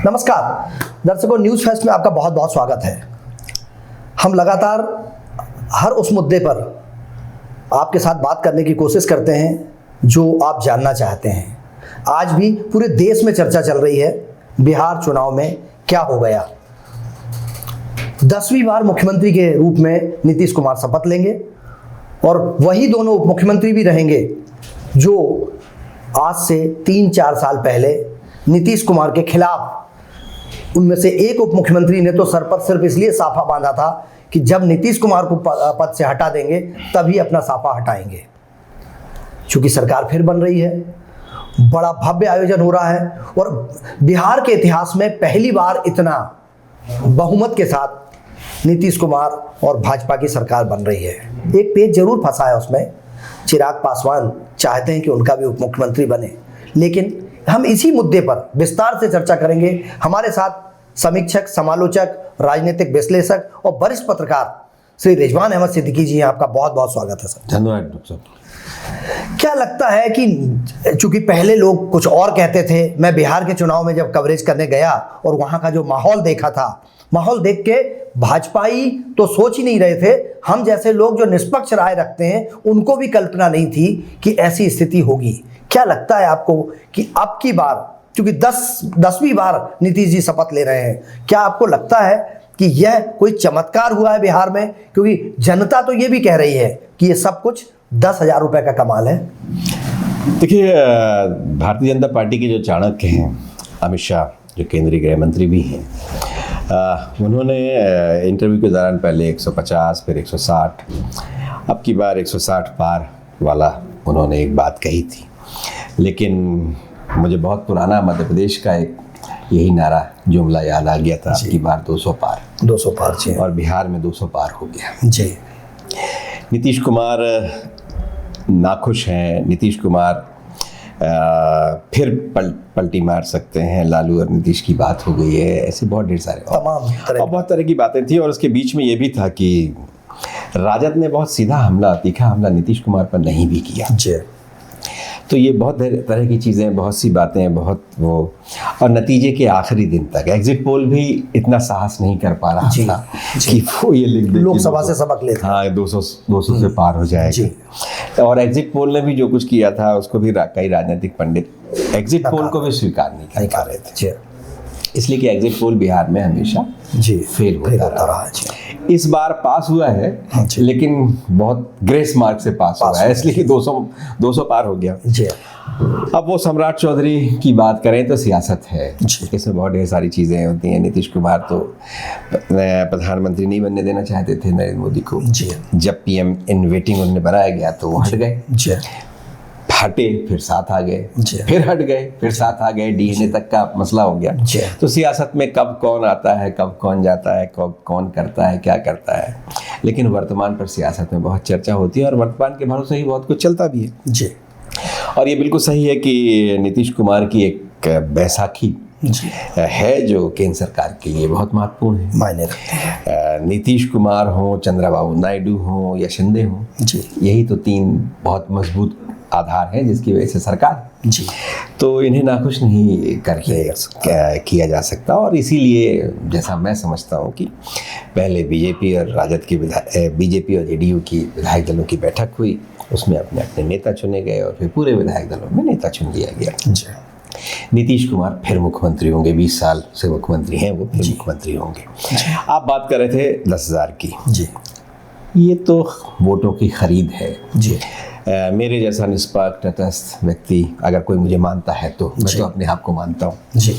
नमस्कार दर्शकों, news fest में आपका बहुत बहुत स्वागत है। हम लगातार हर उस मुद्दे पर आपके साथ बात करने की कोशिश करते हैं जो आप जानना चाहते हैं। आज भी पूरे देश में चर्चा चल रही है, बिहार चुनाव में क्या हो गया। 10वीं बार मुख्यमंत्री के रूप में नीतीश कुमार शपथ लेंगे और वही दोनों उप मुख्यमंत्री भी रहेंगे जो आज से 3-4 साल पहले नीतीश कुमार के खिलाफ, उनमें से एक उप मुख्यमंत्री ने तो सर पर सिर्फ इसलिए साफा बांधा था कि जब नीतीश कुमार को पद से हटा देंगे तभी अपना साफा हटाएंगे। चूंकि सरकार फिर बन रही है, बड़ा भव्य आयोजन हो रहा है और बिहार के इतिहास में पहली बार इतना बहुमत के साथ नीतीश कुमार और भाजपा की सरकार बन रही है। एक पेच जरूर फंसा है उसमें, चिराग पासवान चाहते हैं कि उनका भी उप मुख्यमंत्री बने, लेकिन हम इसी मुद्दे पर विस्तार से चर्चा करेंगे। हमारे साथ समीक्षक, समालोचक, राजनीतिक विश्लेषक और वरिष्ठ पत्रकार श्री रिजवान अहमद सिद्दीकी जी हैं। आपका बहुत बहुत स्वागत है सर। धन्यवाद डॉक्टर साहब। क्या लगता है कि चूंकि पहले लोग कुछ और कहते थे, मैं बिहार के चुनाव में जब कवरेज करने गया और वहां का जो माहौल देखा था, माहौल देख के भाजपाई तो सोच ही नहीं रहे थे, हम जैसे लोग जो निष्पक्ष राय रखते हैं उनको भी कल्पना नहीं थी कि ऐसी स्थिति होगी। क्या लगता है आपको कि अब की बार, क्योंकि 10वीं बार नीतीश जी शपथ ले रहे हैं, क्या आपको लगता है कि यह कोई चमत्कार हुआ है बिहार में? क्योंकि जनता तो ये भी कह रही है कि ये सब कुछ 10,000 रुपए का कमाल है। देखिए, भारतीय जनता पार्टी के जो चाणक्य हैं अमित शाह, जो केंद्रीय गृह मंत्री भी हैं, उन्होंने इंटरव्यू के दौरान पहले 150 फिर 160, अब की बार 160 पार वाला उन्होंने एक बात कही थी। लेकिन मुझे बहुत पुराना मध्य प्रदेश का एक यही नारा जुमला याद आ गया था, अब की बार 200 पार 200 पार जी। और बिहार में 200 पार हो गया जी। नीतीश कुमार नाखुश हैं। नीतीश कुमार फिर पलटी मार सकते हैं। लालू और नीतीश की बात हो गई है, ऐसे बहुत ढेर सारे बहुत तरह की बातें थी। और उसके बीच में ये भी था कि राजद ने बहुत सीधा हमला, तीखा हमला नीतीश कुमार पर नहीं भी किया जी। तो ये बहुत तरह की चीज़ें, बहुत सी बातें, बहुत वो, और नतीजे के आखिरी दिन तक एग्जिट पोल भी इतना साहस नहीं कर पा रहा था कि वो ये लिख दे लोकसभा से सबक लेता, हाँ 200 से पार हो जाएगा। और एग्जिट पोल ने भी जो कुछ किया था उसको भी कई राजनीतिक पंडित एग्जिट पोल को भी स्वीकार नहीं कर पा रहे थे, इसलिए कि एग्जिट पोल बिहार में हमेशा फेल होता रहा। इस बार पास हुआ है, लेकिन बहुत ग्रेस मार्क से पास हुआ है, इसलिए कि 200 पार हो गया जी। अब वो सम्राट चौधरी की बात करें तो सियासत है, इसमें बहुत ढेर सारी चीज़ें होती हैं। नीतीश कुमार तो प्रधानमंत्री नहीं बनने देना चाहते थे नरेंद्र मोदी को जी। जब पीएम इन वेटिंग उन्हें बनाया गया तो वो हट गए जी। हटे, फिर साथ आ गए, फिर हट गए, फिर साथ आ गए, डीएनए तक का मसला हो गया। तो सियासत में कब कौन आता है, कब कौन जाता है, कब कौन करता है, क्या करता है, लेकिन वर्तमान पर सियासत में बहुत चर्चा होती है और वर्तमान के भरोसे ही बहुत कुछ चलता भी है जी। और ये बिल्कुल सही है कि नीतीश कुमार की एक बैसाखी है जो केंद्र सरकार के लिए बहुत महत्वपूर्ण है, मायने रखते हैं। नीतीश कुमार हो, चंद्रबाबू नायडू हो या शिंदे हो जी, यही तो 3 बहुत मजबूत आधार है जिसकी वजह से सरकार जी, तो इन्हें नाखुश नहीं करके किया जा सकता। और इसीलिए जैसा मैं समझता हूँ कि पहले बीजेपी और राजद की बीजेपी और जेडीयू की विधायक दलों की बैठक हुई, उसमें अपने अपने नेता चुने गए और फिर पूरे विधायक दलों में नेता चुन लिया गया जी। नीतीश कुमार फिर मुख्यमंत्री होंगे, 20 साल से मुख्यमंत्री हैं वो, फिर मुख्यमंत्री होंगे। आप बात कर रहे थे 10,000 की जी, ये तो वोटों की खरीद है जी। मेरे जैसा निष्पक्ष तटस्थ व्यक्ति अगर कोई मुझे मानता है तो मैं तो अपने आप को मानता हूँ जी।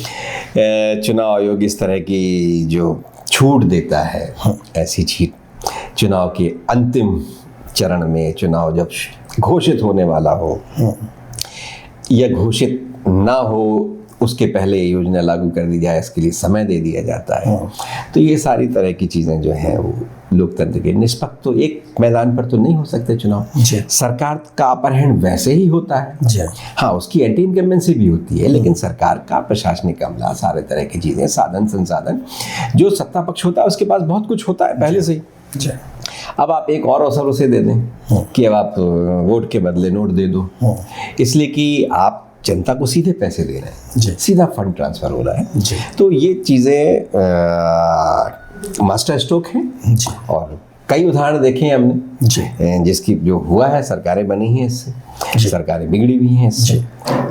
चुनाव आयोग इस तरह की जो छूट देता है, ऐसी छूट चुनाव के अंतिम चरण में, चुनाव जब घोषित होने वाला हो या घोषित ना हो उसके पहले योजना लागू कर दी जाए, इसके लिए समय दे दिया जाता है। तो ये सारी तरह की चीज़ें जो हैं वो लोकतंत्र के निष्पक्ष तो एक मैदान पर तो नहीं हो सकते चुनाव। सरकार का अपहरण वैसे ही होता है, हाँ उसकी एंटी इनकम्बेंसी भी होती है, लेकिन सरकार का प्रशासनिक अमला, सारे तरह की चीज़ें, साधन संसाधन, जो सत्ता पक्ष होता है उसके पास बहुत कुछ होता है पहले से ही। अब आप एक और अवसर उसे दे दें कि अब आप वोट के बदले नोट दे दो, इसलिए कि आप जनता को सीधे पैसे दे रहे हैं, जी। सीधा फंड ट्रांसफर हो रहा है। जी। तो ये चीज़ें मास्टर स्ट्रोक हैं जी। और कई उदाहरण देखे हैं हमने जी। जिसकी जो हुआ है, सरकारें बनी हैं इससे, जी। सरकारें बिगड़ी भी हैं इससे।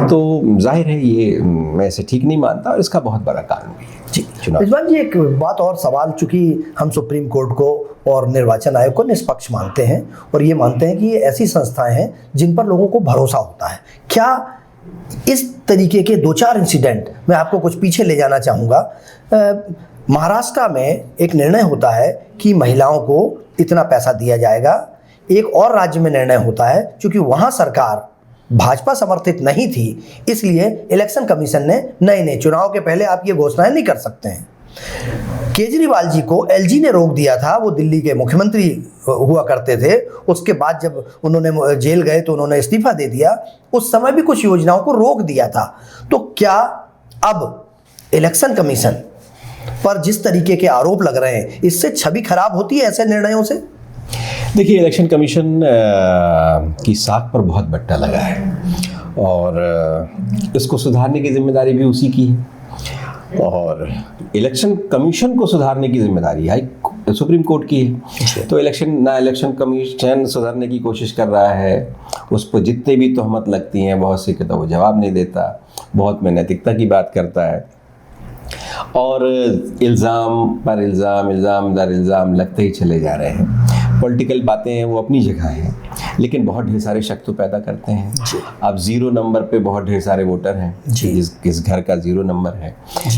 तो जाहिर है ये मैं इसे ठीक नहीं मानता और इसका बहुत बड़ा कारण भी है जी। चुनाव। रिजवान जी, एक बात और सवाल, चूंकि हम सुप्रीम कोर्ट को और निर्वाचन आयोग को निष्पक्ष मानते हैं और ये मानते हैं कि ये ऐसी संस्थाएं हैं जिन पर लोगों को भरोसा होता है, क्या इस तरीके के 2-4 इंसिडेंट, मैं आपको कुछ पीछे ले जाना चाहूँगा। महाराष्ट्र में एक निर्णय होता है कि महिलाओं को इतना पैसा दिया जाएगा। एक और राज्य में निर्णय होता है, क्योंकि वहाँ सरकार भाजपा समर्थित नहीं थी, इसलिए इलेक्शन कमीशन ने नहीं चुनाव के पहले आप ये घोषणाएं नहीं कर सकते हैं। केजरीवाल जी को एलजी ने रोक दिया था, वो दिल्ली के मुख्यमंत्री हुआ करते थे। उसके बाद जब उन्होंने जेल गए तो उन्होंने इस्तीफा दे दिया। उस समय भी कुछ योजनाओं को रोक दिया था। तो क्या अब इलेक्शन कमीशन पर जिस तरीके के आरोप लग रहे हैं, इससे छवि खराब होती है ऐसे निर्णयों से? देखिए, इलेक्शन कमीशन की साख पर बहुत बट्टा लगा है और इसको सुधारने की जिम्मेदारी भी उसी की है और इलेक्शन कमीशन को सुधारने की जिम्मेदारी सुप्रीम कोर्ट की है। तो इलेक्शन कमीशन सुधारने की कोशिश कर रहा है, उस पर जितने भी तोहमत लगती हैं, बहुत सी के तो वो जवाब नहीं देता, बहुत में नैतिकता की बात करता है और इल्ज़ाम पर इल्ज़ाम लगते ही चले जा रहे हैं। पॉलिटिकल बातें हैं वो अपनी जगह हैं, लेकिन बहुत ढेर सारे शक तो पैदा करते हैं। अब 0 नंबर पे बहुत ढेर सारे वोटर हैं, किस घर का 0 नंबर है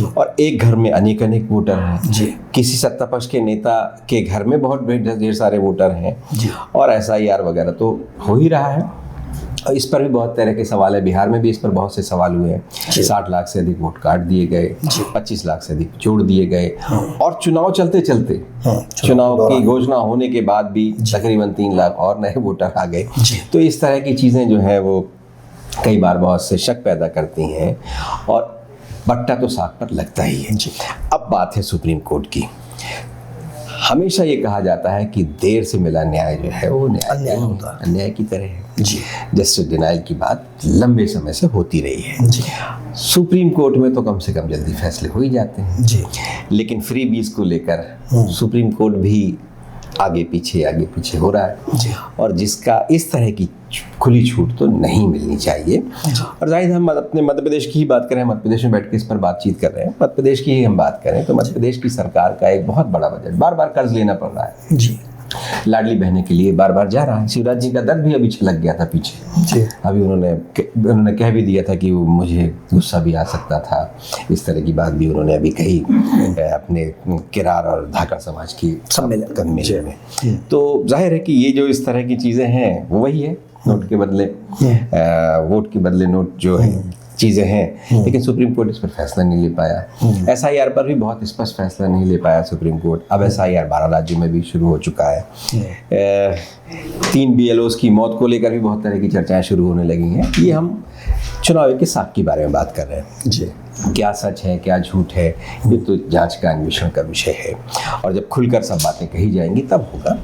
और एक घर में अनेक वोटर हैं। किसी सत्तापक्ष के नेता के घर में बहुत ढेर सारे वोटर हैं और SIR वगैरह तो हो ही रहा है। और इस पर भी बहुत तरह के सवाल है। बिहार में भी इस पर बहुत से सवाल हुए हैं। 60 लाख से अधिक वोट काट दिए गए, 25 लाख से अधिक जोड़ दिए गए और चुनाव चलते चुनाव की घोषणा होने के बाद भी तकरीबन 3 लाख और नए वोटर आ गए। तो इस तरह की चीज़ें जो है वो कई बार बहुत से शक पैदा करती हैं और बट्टा तो साख पर लगता ही है। अब बात है सुप्रीम कोर्ट की। हमेशा ये कहा जाता है कि देर से मिला न्याय जो है वो अन्याय होता है, अन्याय की तरह है। जस्टिस डिनायल की बात लंबे समय से होती रही है। सुप्रीम कोर्ट में तो कम से कम जल्दी फैसले हो ही जाते हैं, लेकिन फ्री बीज को लेकर सुप्रीम कोर्ट भी आगे पीछे हो रहा है और जिसका इस तरह की खुली छूट तो नहीं मिलनी चाहिए। और जाहिर हम अपने मध्य प्रदेश की ही बात करें, मध्य प्रदेश में बैठ के इस पर बातचीत कर रहे हैं, मध्य प्रदेश की ही हम बात करें तो मध्य प्रदेश की सरकार का एक बहुत बड़ा बजट, बार कर्ज लेना पड़ रहा है। लाडली बहने के लिए बार जा रहा है। शिवराज जी का दर्द भी अभी छलक गया था पीछे। अभी उन्होंने कह भी दिया था कि वो मुझे गुस्सा भी आ सकता था, इस तरह की बात भी उन्होंने अभी कही अपने किरार और धाका समाज की सम्मेलन में। तो जाहिर है कि ये जो इस तरह की चीज़ें हैं वो वही है, नोट के बदले वोट के बदले नोट जो है चीज़ें हैं, लेकिन सुप्रीम कोर्ट इस पर फैसला नहीं ले पाया। SIR पर भी बहुत स्पष्ट फैसला नहीं ले पाया सुप्रीम कोर्ट। अब SIR 12 राज्यों में भी शुरू हो चुका है। 3 BLOs की मौत को लेकर भी बहुत तरह की चर्चाएं शुरू होने लगी हैं। ये हम चुनाव के साख के बारे में बात कर रहे हैं। क्या सच है, क्या झूठ है, ये तो जांच का अन्वेषण का विषय है और जब खुलकर सब बातें कही जाएंगी तब होगा।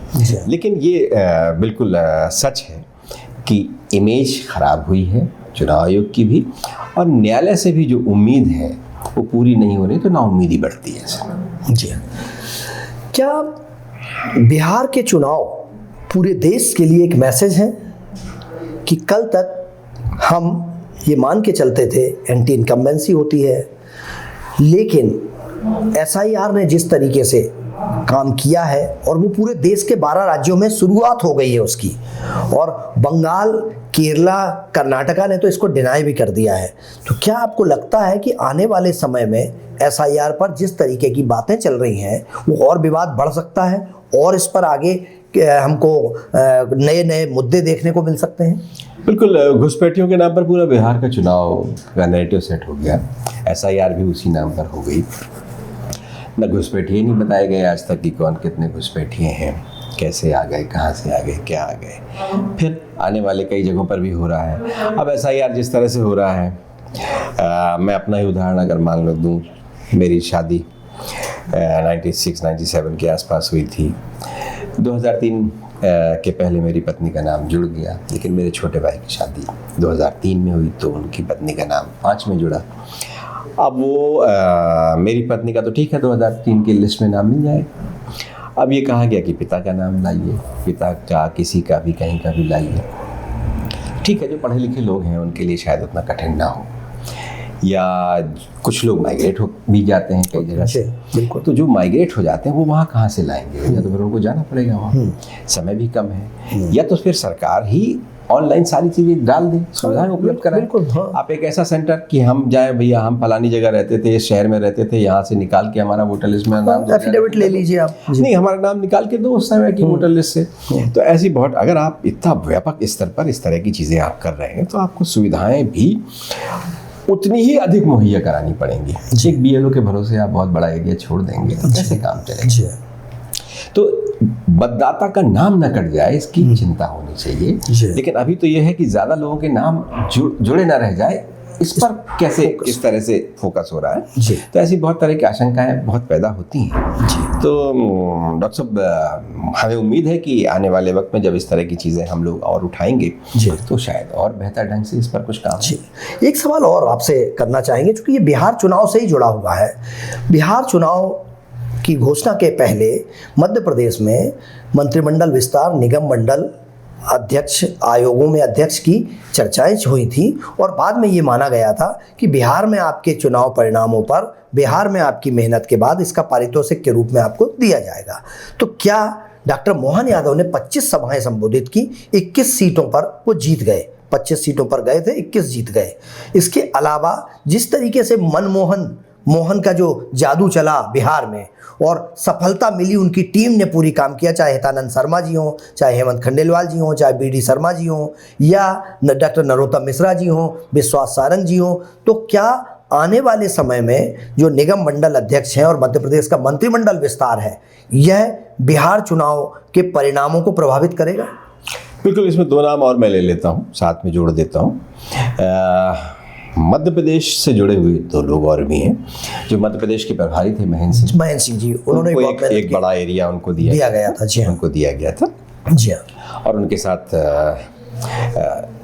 लेकिन ये बिल्कुल सच है कि इमेज खराब हुई है चुनाव आयोग की भी, और न्यायालय से भी जो उम्मीद है वो पूरी नहीं हो रही, तो नाउम्मीदी बढ़ती है। जी, क्या बिहार के चुनाव पूरे देश के लिए एक मैसेज है कि कल तक हम ये मान के चलते थे एंटी इनकम्बेंसी होती है, लेकिन SIR ने जिस तरीके से काम किया है और वो पूरे देश के 12 राज्यों में शुरुआत हो गई है उसकी, और बंगाल, केरला, कर्नाटका ने तो इसको डिनाई भी कर दिया है। तो क्या आपको लगता है कि आने वाले समय में SIR पर जिस तरीके की बातें चल रही हैं वो और विवाद बढ़ सकता है और इस पर आगे हमको नए मुद्दे देखने को मिल सकते हैं? बिल्कुल, घुसपैठियों के नाम पर पूरा बिहार का चुनाव का नैरेटिव सेट हो गया। SIR भी उसी नाम पर हो गई। न घुसपैठिए नहीं बताए गए आज तक कि कौन कितने घुसपैठिए हैं, कैसे आ गए, कहाँ से आ गए, क्या आ गए। फिर आने वाले कई जगहों पर भी हो रहा है। अब SIR जिस तरह से हो रहा है, मैं अपना ही उदाहरण अगर मान लो दूँ, मेरी शादी 96-97 के आसपास हुई थी। 2003 के पहले मेरी पत्नी का नाम जुड़ गया, लेकिन मेरे छोटे भाई की शादी 2003 में हुई तो उनकी पत्नी का नाम 5 में जुड़ा। अब वो मेरी पत्नी का तो ठीक है 2003 की लिस्ट में नाम मिल जाएगा। अब ये कहा गया कि पिता का नाम लाइए, पिता का किसी का भी कहीं का भी लाइए। ठीक है, जो पढ़े लिखे लोग हैं उनके लिए शायद उतना कठिन ना हो, या कुछ लोग माइग्रेट हो भी जाते हैं कई जगह से, बिल्कुल। तो जो माइग्रेट हो जाते हैं वो वहाँ कहाँ से लाएंगे, या तो फिर उनको जाना पड़ेगा वहाँ, समय भी कम है, या तो फिर सरकार ही ऑनलाइन सारी चीज़ें डाल दे, सुविधाएं उपलब्ध कराए। बिल्कुल, हाँ। आप एक ऐसा सेंटर कि हम जाए, भैया हम फलानी जगह रहते थे, इस शहर में रहते थे, यहाँ से निकाल के हमारा वोटर लिस्ट में नाम, एफिडेविट ले लीजिए आप। नहीं, हमारा नाम निकाल के दो उस समय की वोटर लिस्ट से। तो ऐसी बहुत, अगर आप इतना व्यापक स्तर पर इस तरह की चीज़ें आप कर रहे हैं तो आपको सुविधाएं भी उतनी ही अधिक मुहैया करानी पड़ेंगी। एक BLO के भरोसे आप बहुत बड़ा एरिया छोड़ देंगे तो कैसे काम चलेगा? तो मतदाता का नाम न कट जाए इसकी चिंता होनी चाहिए, लेकिन अभी तो यह है कि ज़्यादा लोगों के नाम जुड़े ना रह जाए, इस पर कैसे किस तरह से फोकस हो रहा है। तो ऐसी बहुत तरह की आशंकाएं बहुत पैदा होती हैं। तो डॉक्टर साहब, हमें उम्मीद है कि आने वाले वक्त में जब इस तरह की चीज़ें हम लोग और उठाएंगे तो शायद और बेहतर ढंग से इस पर कुछ काम। एक सवाल और आपसे करना चाहेंगे, क्योंकि ये बिहार चुनाव से ही जुड़ा हुआ है। बिहार चुनाव की घोषणा के पहले मध्य प्रदेश में मंत्रिमंडल विस्तार, निगम मंडल अध्यक्ष, आयोगों में अध्यक्ष की चर्चाएं हुई थी, और बाद में ये माना गया था कि बिहार में आपके चुनाव परिणामों पर, बिहार में आपकी मेहनत के बाद इसका पारितोषिक के रूप में आपको दिया जाएगा। तो क्या डॉक्टर मोहन यादव ने 25 सभाएं संबोधित की, 21 सीटों पर वो जीत गए, 25 सीटों पर गए थे, 21 जीत गए। इसके अलावा जिस तरीके से मोहन का जो जादू चला बिहार में और सफलता मिली, उनकी टीम ने पूरी काम किया, चाहे हितानंद शर्मा जी हों, चाहे हेमंत खंडेलवाल जी हों, चाहे BD शर्मा जी हों, या डॉक्टर नरोत्तम मिश्रा जी हों, विश्वास सारंग जी हों, तो क्या आने वाले समय में जो निगम मंडल अध्यक्ष हैं और मध्य प्रदेश का मंत्रिमंडल विस्तार है, यह बिहार चुनाव के परिणामों को प्रभावित करेगा? बिल्कुल, इसमें 2 नाम और मैं ले लेता हूँ, साथ में जोड़ देता हूँ। मध्य प्रदेश से जुड़े हुए 2 लोग और भी हैं जो मध्य प्रदेश के प्रभारी थे, महेंद्र सिंह जी। उन्होंने एक बड़ा एरिया उनको दिया गया था। जी, उनको दिया गया था। जी, और उनके साथ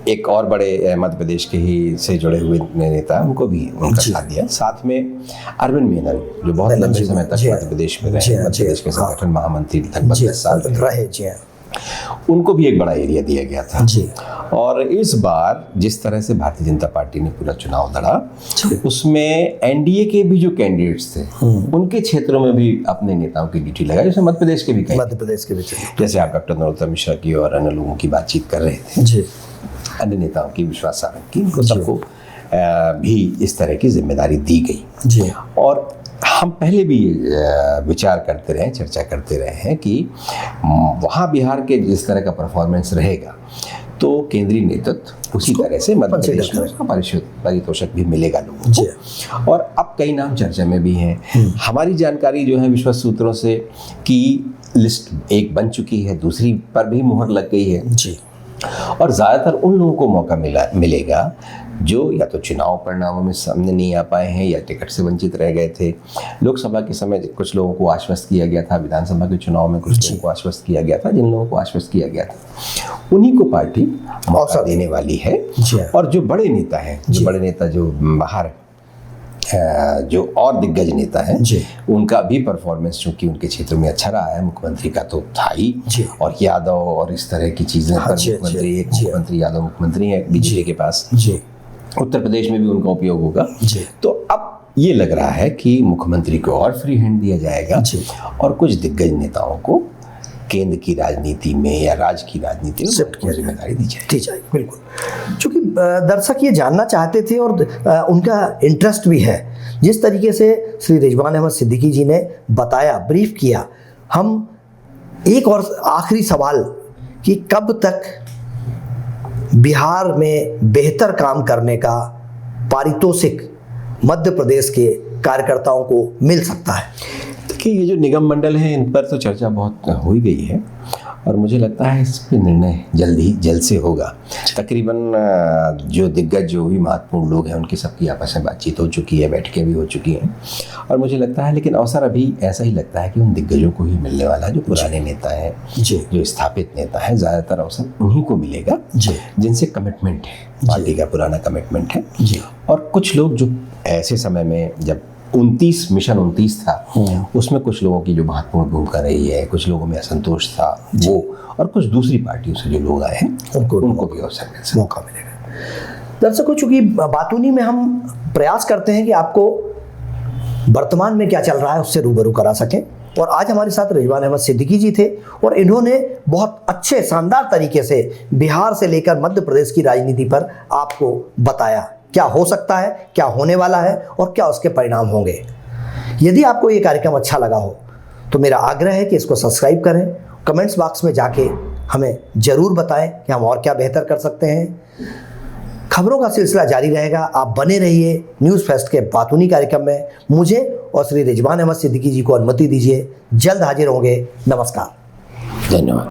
एक और बड़े मध्य प्रदेश के ही से जुड़े हुए नेता, उनको भी उनका साथ दिया। साथ में अरविंद मेनन जो बहुत लंबे समय तक मध्य प्रदेश में रहे, मध्य प्रदेश के संगठन महामंत्री लगभग 10 साल रहे, उनको भी एक बड़ा एरिया दिया गया था। जी। और इस बार जिस तरह से भारतीय जनता पार्टी ने पूरा चुनाव लड़ा, उसमें NDA के भी जो कैंडिडेट्स थे उनके क्षेत्रों में भी अपने नेताओं की ड्यूटी लगाई, जैसे मध्य प्रदेश के भी जैसे आप डॉक्टर नरोत्तम मिश्रा की और अन्य लोगों की बातचीत कर रहे थे। जी। अन्य नेताओं की, विश्वास सारंग की, उनको सबको भी इस तरह की जिम्मेदारी दी गई। जी। और हम पहले भी विचार करते रहे, चर्चा करते रहे हैं कि वहाँ बिहार के जिस तरह का परफॉर्मेंस रहेगा तो केंद्रीय नेतृत्व उसी तरह से मध्य प्रदेश में उसका पारितोषिक भी मिलेगा लोगों को। और अब कई नाम चर्चा में भी हैं। हमारी जानकारी जो है विश्वस्त सूत्रों से कि लिस्ट एक बन चुकी है, दूसरी पर भी मुहर लग गई है। जी। और ज़्यादातर उन लोगों को मौका मिलेगा जो या तो चुनाव परिणामों में सामने नहीं आ पाए हैं या टिकट से वंचित रह गए थे। लोकसभा के समय कुछ लोगों को आश्वस्त किया गया था, विधानसभा के चुनाव में कुछ लोगों को आश्वस्त किया गया था। जिन लोगों को आश्वस्त किया गया था उन्हीं को पार्टी मौका देने वाली है। और जो बड़े नेता हैं, जो बाहर जो और दिग्गज नेता हैं, उनका भी परफॉर्मेंस चूंकि उनके क्षेत्र में अच्छा रहा है, मुख्यमंत्री का तो था ही, और यादव और इस तरह की चीज़ें पर मुख्यमंत्री यादव मुख्यमंत्री है बीजेपी के पास, उत्तर प्रदेश में भी उनका उपयोग होगा। तो अब ये लग रहा है कि मुख्यमंत्री को और फ्री हैंड दिया जाएगा और कुछ दिग्गज नेताओं को केंद्र की राजनीति में या राज्य की राजनीति में जिम्मेदारी दी जाएगी। बिल्कुल, क्योंकि दर्शक ये जानना चाहते थे और उनका इंटरेस्ट भी है। जिस तरीके से श्री रिजवान अहमद सिद्दीकी जी ने बताया, ब्रीफ किया, हम एक और आखिरी सवाल कि कब तक बिहार में बेहतर काम करने का पारितोषिक मध्य प्रदेश के कार्यकर्ताओं को मिल सकता है? देखिए, ये जो निगम मंडल है इन पर तो चर्चा बहुत हो ही गई है। और मुझे लगता है इस पे निर्णय जल्द से होगा। तकरीबन जो दिग्गज जो भी महत्वपूर्ण लोग हैं उनकी सबकी आपस में बातचीत हो चुकी है, बैठकें भी हो चुकी हैं, और मुझे लगता है लेकिन अवसर अभी ऐसा ही लगता है कि उन दिग्गजों को ही मिलने वाला, जो पुराने नेता हैं, जो स्थापित नेता हैं, ज़्यादातर अवसर उन्हीं को मिलेगा जिनसे कमिटमेंट है, पार्टी का पुराना कमिटमेंट है। और कुछ लोग जो ऐसे समय में जब 29 था, उसमें कुछ लोगों की जो महत्वपूर्ण भूमिका रही है, कुछ लोगों में असंतोष था वो, और कुछ दूसरी पार्टियों से जो लोग आए हैं उनको भी अवसर मिल सकता, मौका मिलेगा। दर्शकों, चूंकि बातूनी में हम प्रयास करते हैं कि आपको वर्तमान में क्या चल रहा है उससे रूबरू करा सकें, और आज हमारे साथ रिजवान अहमद सिद्दीकी जी थे और इन्होंने बहुत अच्छे शानदार तरीके से बिहार से लेकर मध्य प्रदेश की राजनीति पर आपको बताया क्या हो सकता है, क्या होने वाला है और क्या उसके परिणाम होंगे। यदि आपको ये कार्यक्रम अच्छा लगा हो तो मेरा आग्रह है कि इसको सब्सक्राइब करें, कमेंट्स बॉक्स में जाके हमें ज़रूर बताएं कि हम और क्या बेहतर कर सकते हैं। खबरों का सिलसिला जारी रहेगा, आप बने रहिए न्यूज़ फेस्ट के बातूनी कार्यक्रम में। मुझे और श्री रिजवान अहमद सिद्दीकी जी को अनुमति दीजिए, जल्द हाजिर होंगे। नमस्कार, धन्यवाद।